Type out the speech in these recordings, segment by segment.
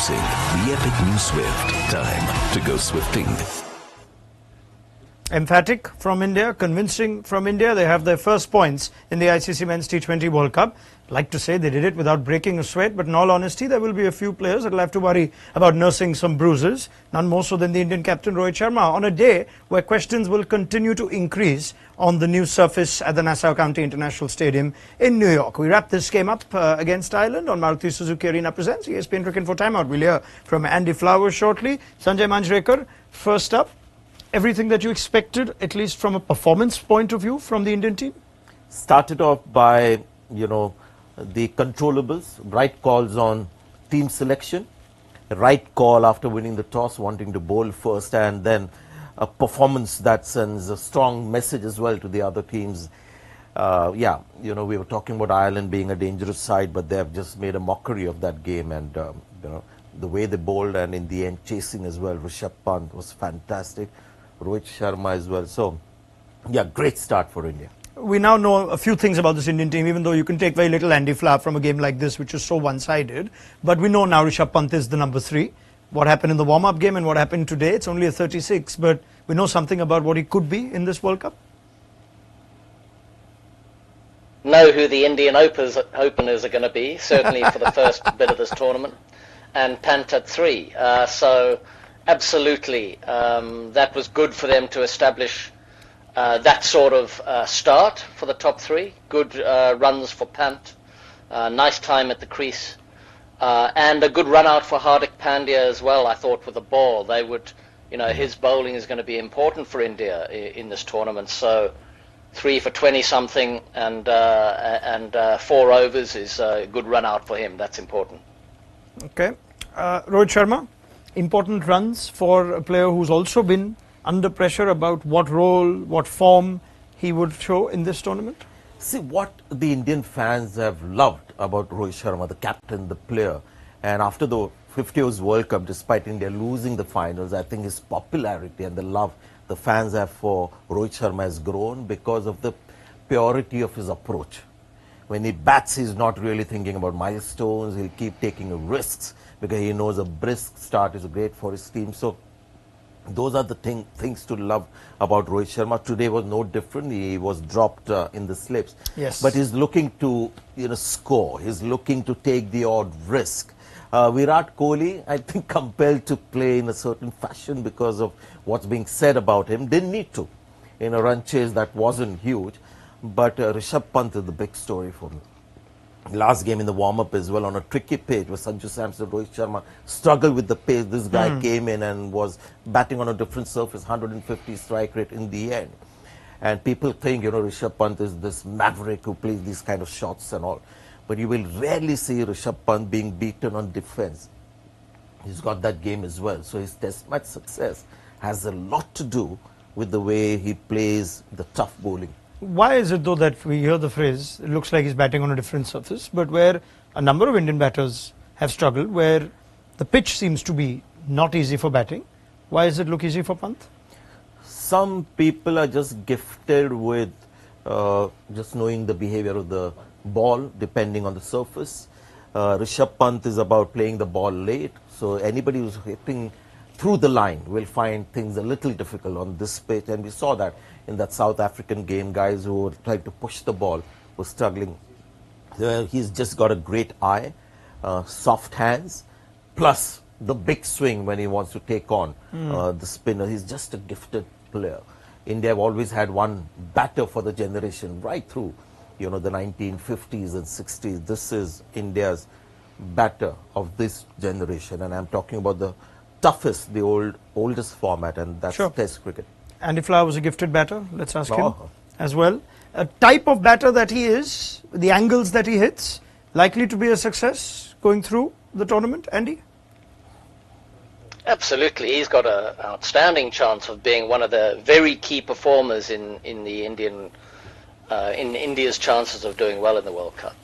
Introducing the epic new Swift. Time to go swifting. Emphatic from India, convincing from India. They have their first points in the ICC Men's T20 World Cup. Like to say they did it without breaking a sweat, but in all honesty, there will be a few players that will have to worry about nursing some bruises, none more so than the Indian captain Rohit Sharma, on a day where questions will continue to increase on the new surface at the Nassau County International Stadium in New York. We wrap this game up against Ireland on Maruti Suzuki Arena presents ESPN Cricket for Timeout. We'll hear from Andy Flowers shortly. Sanjay Manjrekar, first up. Everything that you expected, at least from a performance point of view, from the Indian team? Started off by, the controllables, right calls on team selection, right call after winning the toss, wanting to bowl first, and then a performance that sends a strong message as well to the other teams. We were talking about Ireland being a dangerous side, but they have just made a mockery of that game, and the way they bowled, and in the end chasing as well. Rishabh Pant was fantastic. Rohit Sharma as well. So, great start for India. We now know a few things about this Indian team, even though you can take very little Andy Flower from a game like this, which is so one-sided. But we know now Rishabh Pant is the number 3. What happened in the warm-up game and what happened today, it's only a 36, but we know something about what he could be in this World Cup. Know who the Indian openers are going to be, certainly for the first bit of this tournament. And Pant at 3. So absolutely, that was good for them to establish that sort of start for the top 3. Good runs for Pant, nice time at the crease, and a good run out for Hardik Pandya as well. I thought with the ball, they would, his bowling is going to be important for India in this tournament. So 3 for 20 something and 4 overs is a good run out for him. That's important. Okay. Rohit Sharma, important runs for a player who's also been under pressure about what role, what form he would show in this tournament? See, what the Indian fans have loved about Rohit Sharma, the captain, the player, and after the 50 overs World Cup, despite India losing the finals, I think his popularity and the love the fans have for Rohit Sharma has grown because of the purity of his approach. When he bats, he's not really thinking about milestones. He'll keep taking risks because he knows a brisk start is great for his team. So those are the things to love about Rohit Sharma. Today was no different. He was dropped in the slips. Yes. But he's looking to score. He's looking to take the odd risk. Virat Kohli, I think, compelled to play in a certain fashion because of what's being said about him. Didn't need to. In a run chase that wasn't huge. But Rishabh Pant is the big story for me. Last game in the warm-up as well on a tricky pitch where Sanjay Samson, Rohit Sharma struggled with the pace. This guy came in and was batting on a different surface, 150 strike rate in the end. And people think, Rishabh Pant is this maverick who plays these kind of shots and all. But you will rarely see Rishabh Pant being beaten on defense. He's got that game as well. So his test match success has a lot to do with the way he plays the tough bowling. Why is it though that we hear the phrase, it looks like he's batting on a different surface, but where a number of Indian batters have struggled, where the pitch seems to be not easy for batting, why does it look easy for Pant? Some people are just gifted with just knowing the behavior of the ball depending on the surface. Rishabh Pant is about playing the ball late, so anybody who's hitting through the line will find things a little difficult on this pitch, and we saw that in that South African game. Guys who tried to push the ball were struggling. He's just got a great eye, soft hands, plus the big swing when he wants to take on the spinner. He's just a gifted player. India have always had one batter for the generation right through, the 1950s and 60s. This is India's batter of this generation, and I'm talking about the toughest, the oldest format, and that's Test cricket. Andy Flower was a gifted batter. Let's ask him as well. A type of batter that he is, the angles that he hits, likely to be a success going through the tournament, Andy? Absolutely. He's got an outstanding chance of being one of the very key performers in India's chances of doing well in the World Cup.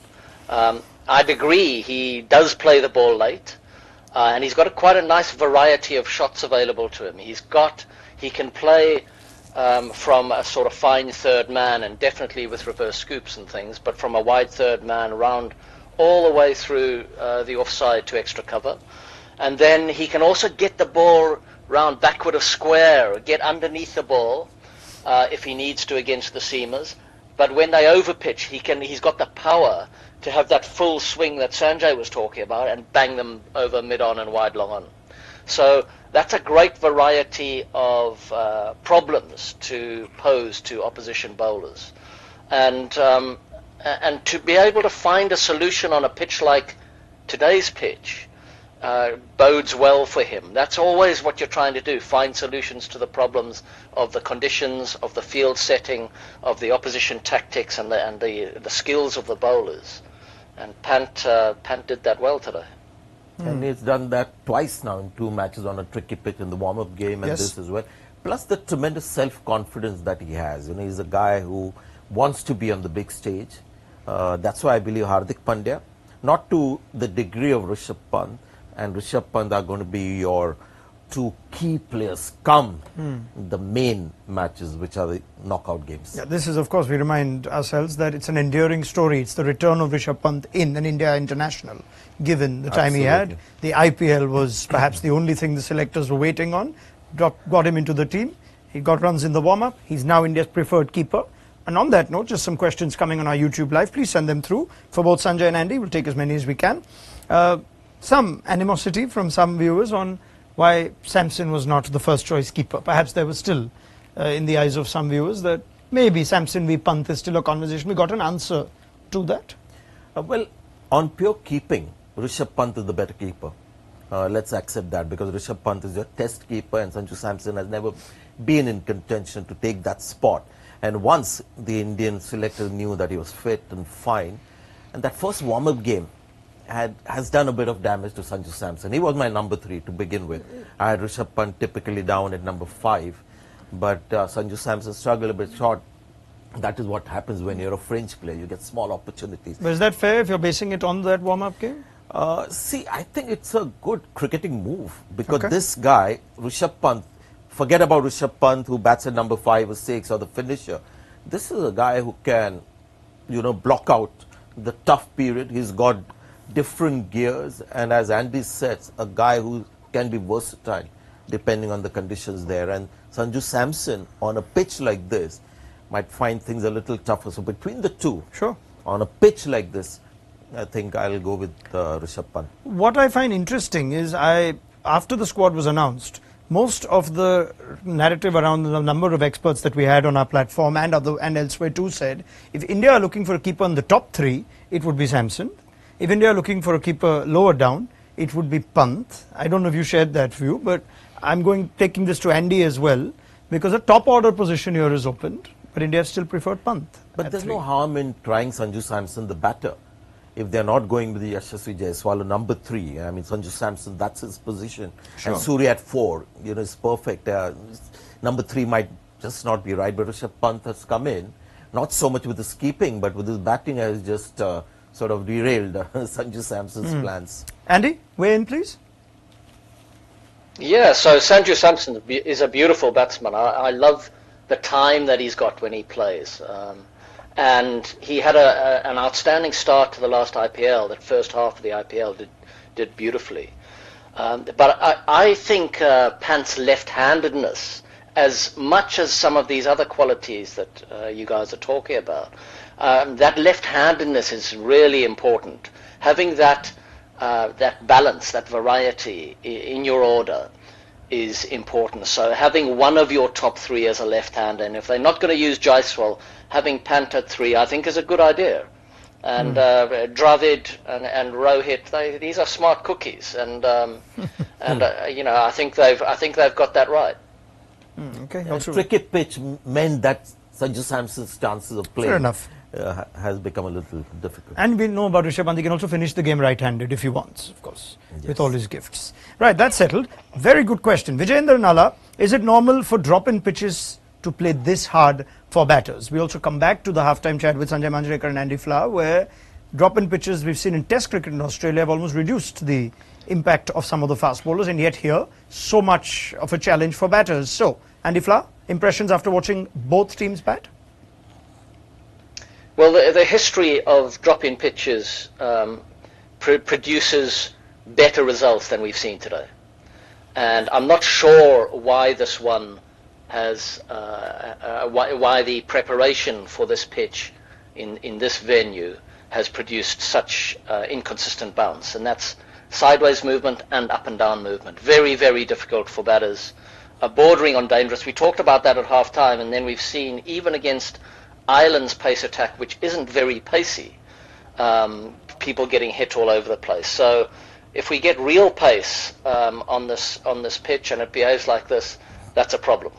I'd agree, he does play the ball late, and he's got quite a nice variety of shots available to him. He can play from a sort of fine third man, and definitely with reverse scoops and things, but from a wide third man around all the way through the offside to extra cover. And then he can also get the ball round backward of square, get underneath the ball if he needs to against the seamers. But when they overpitch, he's got the power to have that full swing that Sanjay was talking about and bang them over mid-on and wide long on. So that's a great variety of problems to pose to opposition bowlers. And to be able to find a solution on a pitch like today's pitch bodes well for him. That's always what you're trying to do, find solutions to the problems of the conditions, of the field setting, of the opposition tactics and the skills of the bowlers. And Pant did that well today. And he's done that twice now in 2 matches on a tricky pitch in the warm-up game and this as well. Plus the tremendous self-confidence that he has. You know, he's a guy who wants to be on the big stage. That's why I believe Hardik Pandya, not to the degree of Rishabh Pant, and Rishabh Pant are going to be your 2 key players come the main matches, which are the knockout games. Yeah, this is, of course, we remind ourselves that it's an enduring story. It's the return of Rishabh Pant in an India international, given the time he had. The IPL was perhaps the only thing the selectors were waiting on. Got him into the team. He got runs in the warm-up. He's now India's preferred keeper. And on that note, just some questions coming on our YouTube Live. Please send them through for both Sanjay and Andy. We'll take as many as we can. Some animosity from some viewers on why Samson was not the first choice keeper. Perhaps there was still, in the eyes of some viewers, that maybe Samson v Pant is still a conversation. We got an answer to that. Well, on pure keeping, Rishabh Pant is the better keeper. Let's accept that, because Rishabh Pant is your test keeper and Sanju Samson has never been in contention to take that spot. And once the Indian selector knew that he was fit and fine, and that first warm-up game has done a bit of damage to Sanju Samson. He was my number 3 to begin with. I had Rishabh Pant typically down at number 5, but Sanju Samson struggled a bit short. That is what happens when you're a fringe player. You get small opportunities. But is that fair if you're basing it on that warm-up game? See, I think it's a good cricketing move, because this guy, Rishabh Pant, forget about Rishabh Pant who bats at number 5 or 6 or the finisher. This is a guy who can, you know, block out the tough period. He's got different gears, and as Andy says, a guy who can be versatile depending on the conditions there. And Sanju Samson on a pitch like this might find things a little tougher. So between the two, on a pitch like this, I think I'll go with Rishabh Pant. What I find interesting is after the squad was announced, most of the narrative around the number of experts that we had on our platform and elsewhere too said, if India are looking for a keeper in the top 3, it would be Samson. If India are looking for a keeper lower down, it would be Pant. I don't know if you shared that view, but I'm taking this to Andy as well, because a top order position here is opened, but India still preferred Pant. But there's no harm in trying Sanju Samson the batter. If they're not going with the Yashasvi Jaiswal number 3, I mean Sanju Samson, that's his position. And Surya at 4, you know, is perfect. Number 3 might just not be right, but Rishabh Pant has come in, not so much with his keeping, but with his batting has just sort of derailed Sanju Samson's plans. Andy, weigh in please. Yeah, so Sanju Samson is a beautiful batsman. I love the time that he's got when he plays. And he had an outstanding start to the last IPL. That first half of the IPL did beautifully. But I think Pant's left-handedness, as much as some of these other qualities that you guys are talking about, that left-handedness is really important. Having that balance, that variety in your order is important. So having one of your top 3 as a left-hander, and if they're not going to use Jaiswal, having Pant at 3, I think is a good idea. And Dravid and Rohit, these are smart cookies, and you know, I think they've got that right. Okay. A tricky pitch meant that Sanju Samson's chances of playing has become a little difficult. And we know about Rishabh Pant. He can also finish the game right-handed if he wants, of course, with all his gifts. Right, that's settled. Very good question. Vijayendra Nala, is it normal for drop-in pitches to play this hard for batters? We also come back to the halftime chat with Sanjay Manjrekar and Andy Flower, where drop-in pitches we've seen in Test cricket in Australia have almost reduced the impact of some of the fast bowlers, and yet here, so much of a challenge for batters. So, Andy Flower, impressions after watching both teams bat? Well, the history of drop-in pitches produces better results than we've seen today. And I'm not sure why this one has, why the preparation for this pitch in this venue has produced such inconsistent bounce. And that's sideways movement and up and down movement. Very, very difficult for batters, bordering on dangerous. We talked about that at half time, and then we've seen, even against Ireland's pace attack, which isn't very pacey, people getting hit all over the place. So if we get real pace on this pitch and it behaves like this, that's a problem.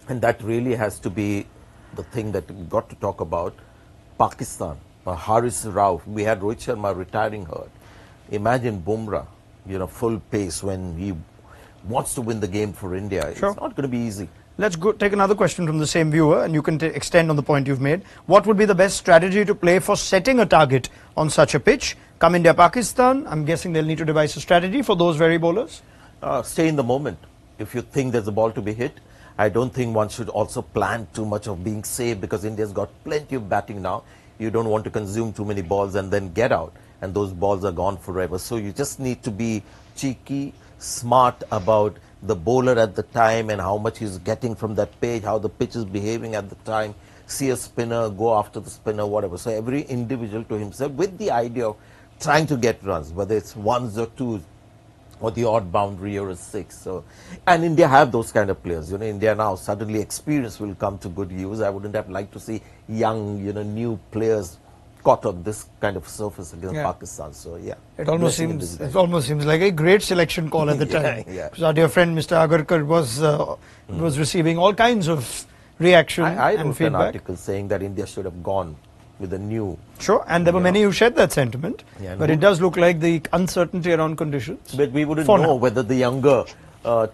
And that really has to be the thing that we've got to talk about. Pakistan, Haris Rauf, we had Rohit Sharma retiring hurt. Imagine Bumrah, full pace when he wants to win the game for India. Sure. It's not going to be easy. Let's go take another question from the same viewer, and you can extend on the point you've made. What would be the best strategy to play for setting a target on such a pitch? Come India-Pakistan, I'm guessing they'll need to devise a strategy for those very bowlers. Stay in the moment. If you think there's a ball to be hit, I don't think one should also plan too much of being safe, because India's got plenty of batting now. You don't want to consume too many balls and then get out, and those balls are gone forever. So you just need to be cheeky, smart about the bowler at the time and how much he's getting from that pitch, how the pitch is behaving at the time. See a spinner, go after the spinner, whatever. So every individual to himself, with the idea of trying to get runs, whether it's ones or twos, or the odd boundary or a six. So, and India have those kind of players. India now suddenly experience will come to good use. I wouldn't have liked to see young, new players caught on this kind of surface against Pakistan. So yeah, it almost seems like a great selection call at the time. Because our dear friend Mr. Agarkar was receiving all kinds of reaction I and wrote feedback. An article saying that India should have gone with a new. Sure, and there were many who shared that sentiment. Yeah, but it does look like the uncertainty around conditions. But we wouldn't know whether the younger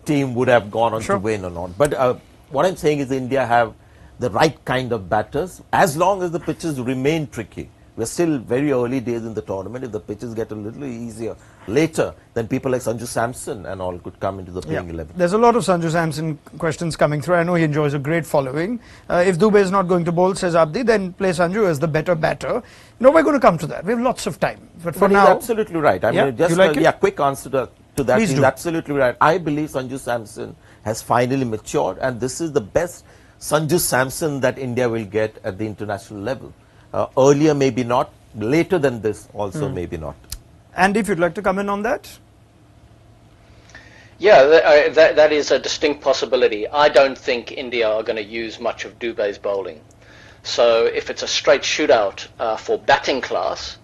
team would have gone on Sure. to win or not. But what I'm saying is India have the right kind of batters, as long as the pitches remain tricky. We're still very early days in the tournament. If the pitches get a little easier later, then people like Sanju Samson and all could come into the playing 11. There's a lot of Sanju Samson questions coming through. I know he enjoys a great following. If Dubey is not going to bowl, says Abdi, then play Sanju as the better batter. We're going to come to that. We have lots of time. But for now, he's absolutely right. I mean, just quick answer to that. Please He's do. absolutely right. I believe Sanju Samson has finally matured, and this is the best Sanju Samson that India will get at the international level. Earlier, maybe not. Later than this, also maybe not. And if you'd like to come in on that? Yeah, that is a distinct possibility. I don't think India are going to use much of Dubey's bowling. So if it's a straight shootout for batting class,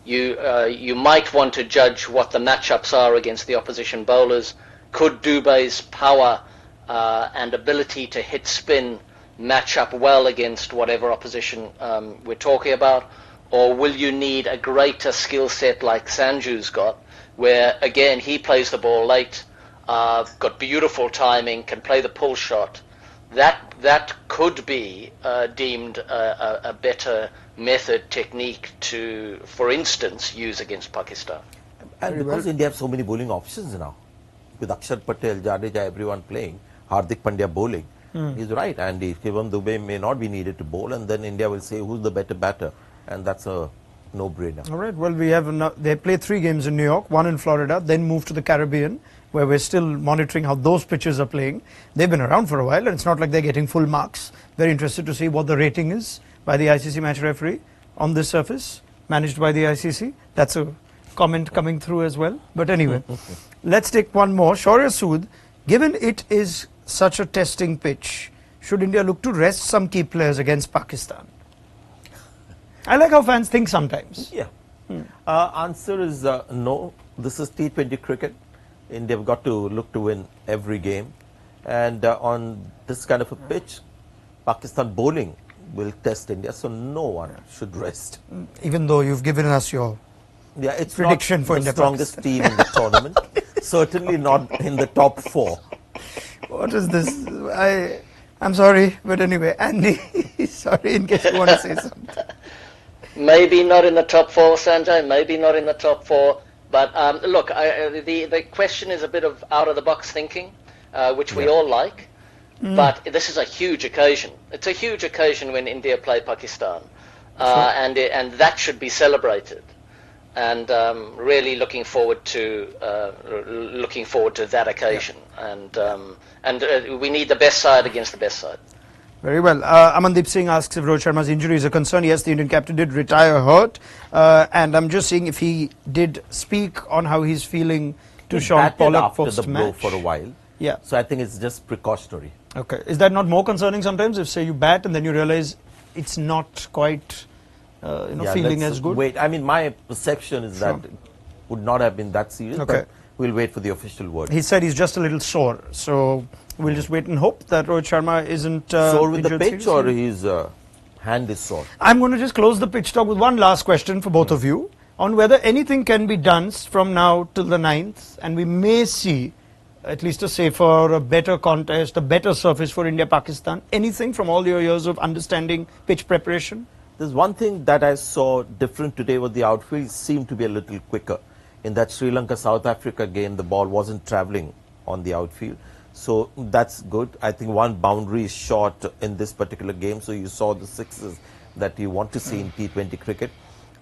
you might want to judge what the matchups are against the opposition bowlers. Could Dubey's power and ability to hit spin match up well against whatever opposition we're talking about? Or will you need a greater skill set like Sanju's got, where again he plays the ball late, got beautiful timing, can play the pull shot? That could be deemed a better method, technique to, for instance, use against Pakistan. And because India have so many bowling options now, with Akshar Patel, Jadeja, everyone playing, Hardik Pandya bowling, he's right. And Shivam Dubey may not be needed to bowl, and then India will say who's the better batter. And that's a no-brainer. All right. Well, they play 3 games in New York, 1 in Florida, then move to the Caribbean, where we're still monitoring how those pitches are playing. They've been around for a while, and it's not like they're getting full marks. Very interested to see what the rating is by the ICC match referee on this surface, managed by the ICC. That's a comment coming through as well. But anyway, let's take one more. Shaurya Sood, given it is such a testing pitch, should India look to rest some key players against Pakistan? I like how fans think sometimes. Yeah. Answer is no. This is T20 cricket. India have got to look to win every game. And on this kind of a pitch, Pakistan bowling will test India. So no one should rest. Even though you've given us your it's prediction not for the India strongest team in the tournament. Certainly not in the top 4. What is this? I'm sorry, but anyway, Andy, sorry in case you want to say something. Maybe not in the top 4, Sanjay, maybe not in the top 4. But look, the question is a bit of out-of-the-box thinking, which we all like. But this is a huge occasion. It's a huge occasion when India play Pakistan. And that should be celebrated. and really looking forward to that occasion. And we need the best side against the best side. Very well. Amandeep Singh asks if Rohit Sharma's injury is a concern. Yes, the Indian captain did retire hurt, and I'm just seeing if he did speak on how he's feeling to Sean Pollock after the blow post-match. for a while. Yeah. So I think it's just precautionary. Okay. Is that not more concerning sometimes if, say, you bat and then you realize it's not quite, feeling as good? Wait. I mean, my perception is that it would not have been that serious. Okay. But we'll wait for the official word. He said he's just a little sore, so we'll just wait and hope that Rohit Sharma isn't sore with the pitch, seriously. or his hand is sore? I'm going to just close the pitch talk with one last question for both of you on whether anything can be done from now till the 9th, and we may see at least a safer, a better contest, a better surface for India-Pakistan. Anything from all your years of understanding pitch preparation? There's one thing that I saw different today with the outfield seemed to be a little quicker. In that Sri Lanka-South Africa game, the ball wasn't travelling on the outfield. So that's good. I think one boundary is short in this particular game, so you saw the sixes that you want to see in T20 cricket.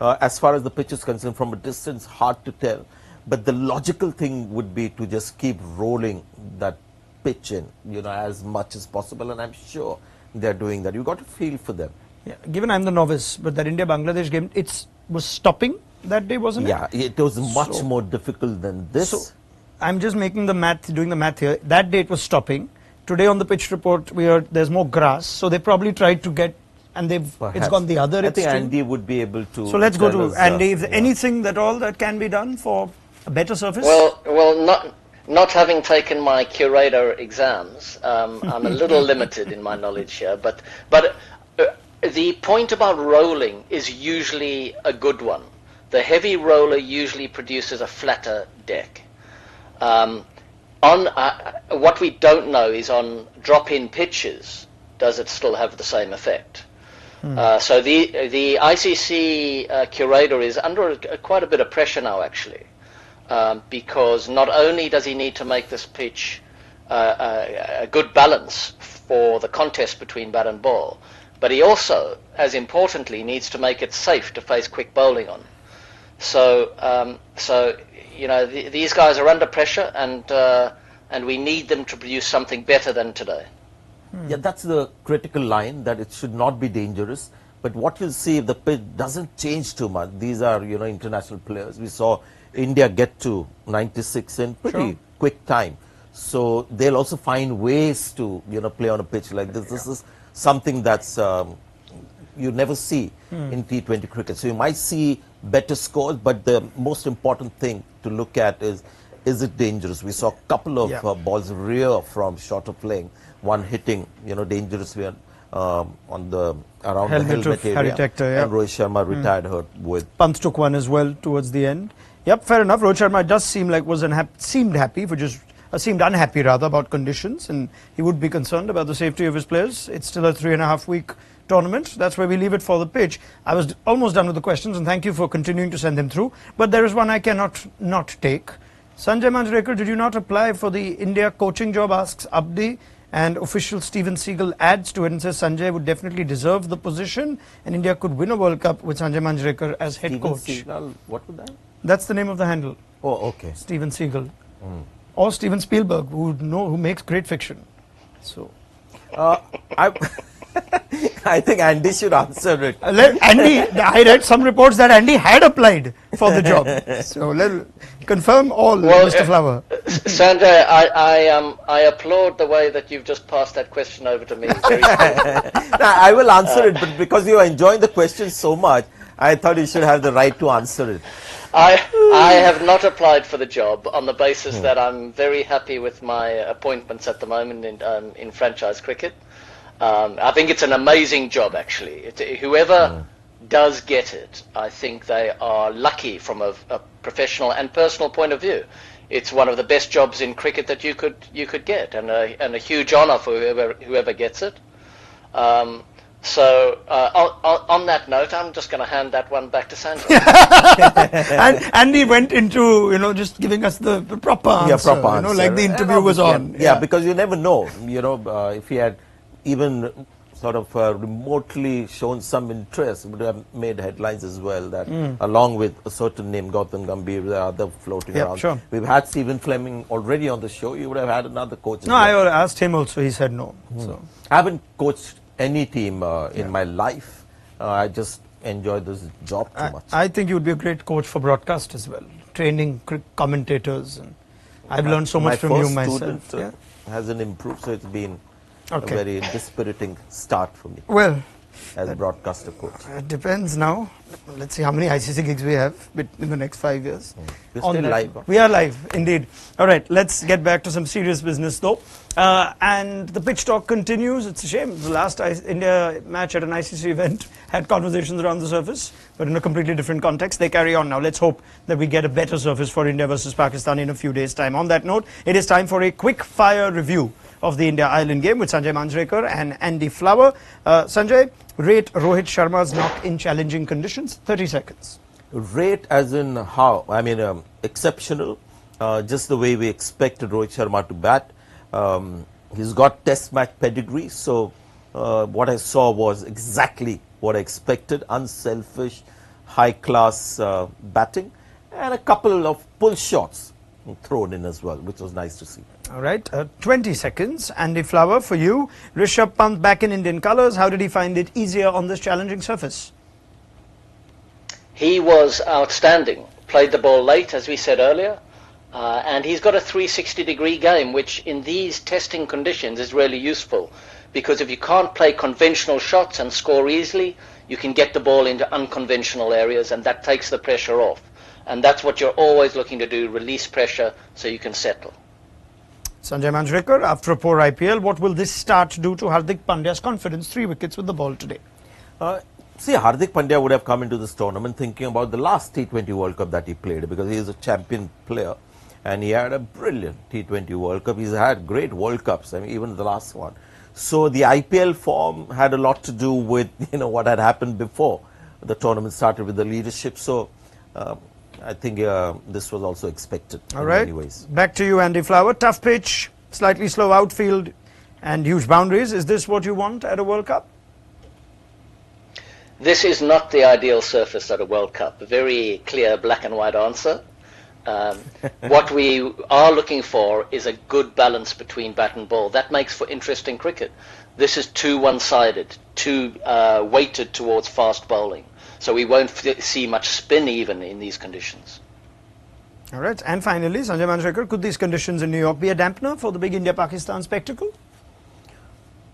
As far as the pitch is concerned, from a distance, hard to tell. But the logical thing would be to just keep rolling that pitch in, as much as possible. And I'm sure they're doing that. You've got to feel for them. Yeah, given I'm the novice, but that India-Bangladesh game, it was stopping that day, wasn't it? Yeah, it was much more difficult than this. So I'm just making the math, doing the math here. That day it was stopping. Today on the pitch report, we heard there's more grass. So they probably tried to get, and it's gone the other extreme. I think Andy would be able to. So let's go to Andy. Is there anything at all that can be done for a better surface? Well, not having taken my curator exams, I'm a little limited in my knowledge here. But the point about rolling is usually a good one. The heavy roller usually produces a flatter deck. What we don't know is on drop-in pitches, does it still have the same effect? So the ICC curator is under quite a bit of pressure now, actually, because not only does he need to make this pitch a good balance for the contest between bat and ball, but he also, as importantly, needs to make it safe to face quick bowling on. So, these guys are under pressure, and we need them to produce something better than today. Yeah, that's the critical line, that it should not be dangerous. But what you'll see if the pitch doesn't change too much, these are, international players. We saw India get to 96 in pretty quick time. So they'll also find ways to, play on a pitch like this. This is something that's you never see in T20 cricket. So you might see better scores, but the most important thing to look at is it dangerous? We saw a couple of balls rear from shorter playing, one hitting, dangerously on the around the helmet area. And Rohit Sharma retired hurt with. Pant took one as well towards the end. Yep, fair enough. Rohit Sharma does seem like seemed happy, seemed unhappy rather about conditions, and he would be concerned about the safety of his players. It's still a 3.5 week tournament. That's where we leave it for the pitch. I was almost done with the questions, and thank you for continuing to send them through. But there is one I cannot not take. Sanjay Manjrekar, did you not apply for the India coaching job, asks Abdi, and official Steven Seagal adds to it and says Sanjay would definitely deserve the position and India could win a World Cup with Sanjay Manjrekar as head coach. Seagal, what was that? That's the name of the handle. Oh, okay. Steven Seagal. Or Steven Spielberg, who makes great fiction. So, I think Andy should answer it. Andy, I read some reports that Andy had applied for the job. So let's confirm all, Mr. Flower. Sanjay, I applaud the way that you've just passed that question over to me. Very I will answer it, but because you are enjoying the question so much, I thought you should have the right to answer it. I have not applied for the job on the basis that I'm very happy with my appointments at the moment in franchise cricket. I think it's an amazing job, actually. Whoever does get it, I think they are lucky from a professional and personal point of view. It's one of the best jobs in cricket that you could get, and a huge honour for whoever gets it. So on that note, I'm just going to hand that one back to Sanjay. And Andy went into just giving us the proper answer, like the interview was on. Yeah, because you never know. If he had even sort of remotely shown some interest, would have made headlines as well, that along with a certain name, Gautam Gambhir, there are other floating around. Sure. We've had Stephen Fleming already on the show. You would have had another coach as No, well. I asked him also, he said no. So I haven't coached any team in my life. I just enjoy this job too much. I think you would be a great coach for broadcast as well, training commentators. And I've learned so much from you My first myself. student hasn't improved, so it's been Okay. a very dispiriting start for me Well, as a broadcaster coach. it depends now. Let's see how many ICC gigs we have in the next 5 years. We're On still that. live. We are live, indeed. All right, let's get back to some serious business though. And the pitch talk continues. It's a shame. The last India match at an ICC event had conversations around the surface, but in a completely different context. They carry on now. Let's hope that we get a better surface for India versus Pakistan in a few days' time. On that note, it is time for a quick fire review of the India-Ireland game with Sanjay Manjrekar and Andy Flower. Sanjay, rate Rohit Sharma's knock in challenging conditions. 30 seconds. Rate as in how? I mean, exceptional. Just the way we expected Rohit Sharma to bat. He's got test match pedigree, so what I saw was exactly what I expected. Unselfish, high-class batting, and a couple of pull shots thrown in as well, which was nice to see. All right, 20 seconds. Andy Flower, for you. Rishabh Pant back in Indian colours. How did he find it easier on this challenging surface? He was outstanding. Played the ball late, as we said earlier. And he's got a 360-degree game, which in these testing conditions is really useful. Because if you can't play conventional shots and score easily, you can get the ball into unconventional areas, and that takes the pressure off. And that's what you're always looking to do, release pressure so you can settle. Sanjay Manjrekar, after a poor IPL, what will this start do to Hardik Pandya's confidence? 3 wickets with the ball today. See, Hardik Pandya would have come into this tournament thinking about the last T20 World Cup that he played, because he is a champion player and he had a brilliant T20 World Cup. He's had great World Cups, I mean, even the last one. So the IPL form had a lot to do with, what had happened before the tournament started with the leadership. So I think this was also expected in many ways. Back to you, Andy Flower. Tough pitch, slightly slow outfield and huge boundaries. Is this what you want at a World Cup? This is not the ideal surface at a World Cup. A very clear black and white answer. What we are looking for is a good balance between bat and ball. That makes for interesting cricket. This is too one-sided, too weighted towards fast bowling. So we won't see much spin even in these conditions. All right. And finally, Sanjay Manjrekar, could these conditions in New York be a dampener for the big India-Pakistan spectacle?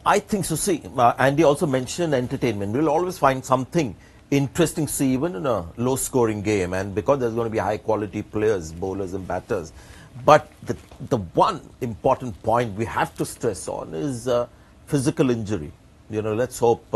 I think so. See, Andy also mentioned entertainment. We'll always find something interesting to see even in a low-scoring game, and because there's going to be high-quality players, bowlers and batters. But the one important point we have to stress on is physical injury. Let's hope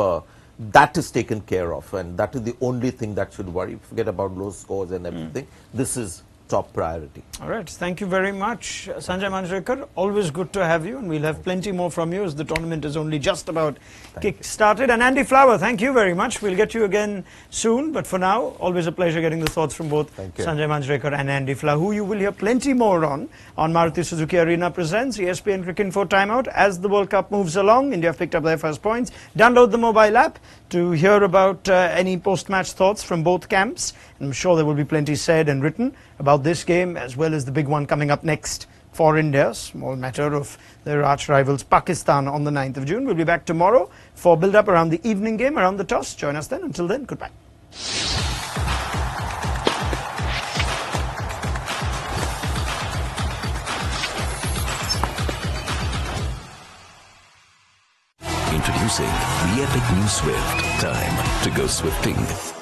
that is taken care of, and that is the only thing that should worry. Forget about low scores and everything. This is top priority. All right. Thank you very much, Sanjay Manjrekar. Always good to have you, and we'll have plenty more from you as the tournament is only just about kick-started. And Andy Flower, thank you very much. We'll get you again soon, but for now, always a pleasure getting the thoughts from both Sanjay Manjrekar and Andy Flower, who you will hear plenty more on Maruti Suzuki Arena Presents ESPN Cricket Info Timeout. As the World Cup moves along, India have picked up their first points. Download the mobile app to hear about any post-match thoughts from both camps. I'm sure there will be plenty said and written about this game, as well as the big one coming up next for India. Small matter of their arch rivals Pakistan on the 9th of June. We'll be back tomorrow for build-up around the evening game, around the toss. Join us then. Until then, goodbye. Introducing the epic new Swift. Time to go swifting.